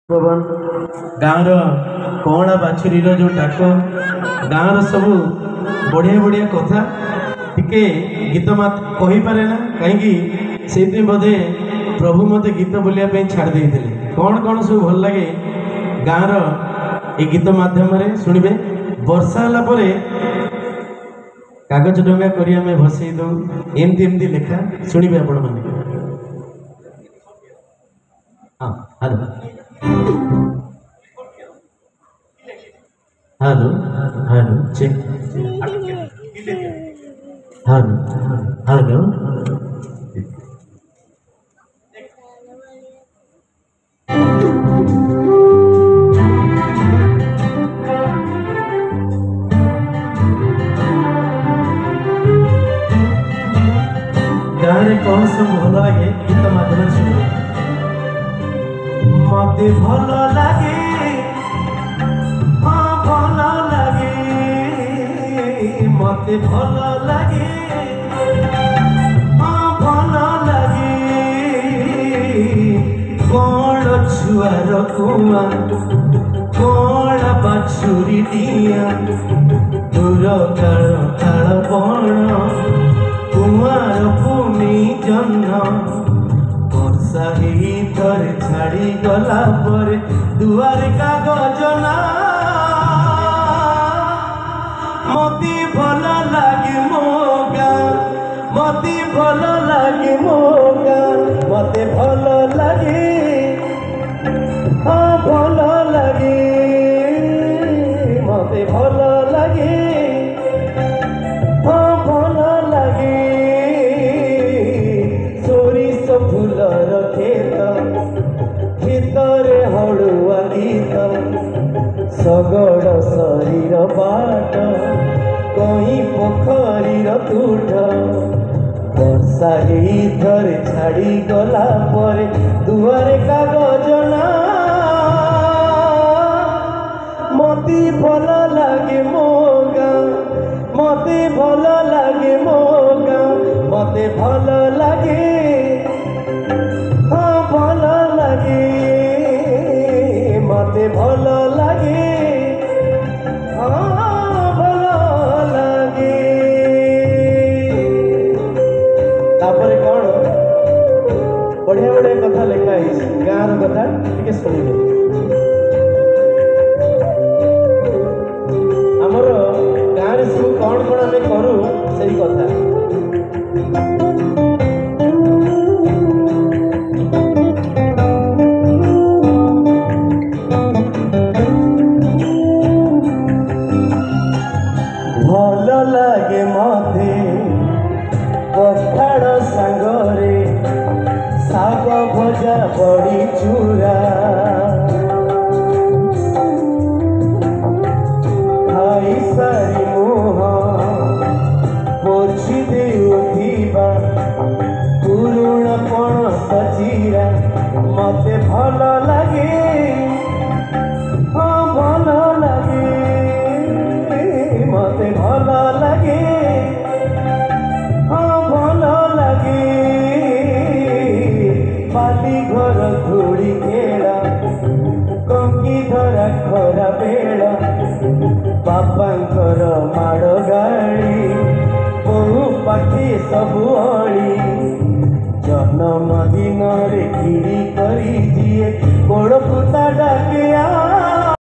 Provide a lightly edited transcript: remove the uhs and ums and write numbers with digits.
पवन गाँव कौड़ा बाछुरी जो डाक गाँव सब बढ़िया बढ़िया कथा टिके गीत मत कही पारे ना कहीं से बोधे प्रभु मत गीत बोलिया छाड़ देते कौन कौन सब भल लगे गाँव ये गीत माध्यम शुणवे वर्षा है कागज डंगा कर भसई दौ एमती लेखा शुणवे आपण मैंने। हाँ hello hello hello check hello hello गाँव कौन सब भल लगे गीत माध्यम शुणे मत भल लगे हाँ भल लगे मत भल लगे हाँ भल लगे कौन छुआर कुआ कौन बाछुरी दिया दूर काल काल बण कुमार पुनी जन्म वर्षा ही थरे छाड़ी गला पर दुआर कागज ना मती भल लगे मो गाँ मती भल लगे मो गाँ मते भल लगे हाँ भल लगे मते भल लगे हाँ भल लगे सोरिष फूलर खेत खेतरे हड़ुआ गीत सगड़ शरीर बाट कहीं पोखरीर तुठ वर्षा ही थरे छाड़ी गला पर दुआरे कागज ना मती भल लगे मो गाँ मते भल लगे मो गाँ मते भल लगे हाँ भल लगे मते भल लगे हाँ भल लगे तापर कौन बढ़िया बढ़िया कथा लिखाई गाँव कथा टिके शुणिबे आमर गाँव सब कौन कौन आम करूँ से कथा भल लगे मते पखाड़ सांगरे शाग भजा बड़ी चूरा खाई सारी मुह पोछि देउथिबा पुरुण पणस जीरा मते भल लगे हाँ भल लगे मते भल लगे हाँ भल लगे बाली घर धूड़ी खेला कंकी धरा खरा बेला बापांकर माड़ गाड़ी बहु पाठी सबु अड़ी जन्म दिन रे खीरी करी दिए गोड़ पुता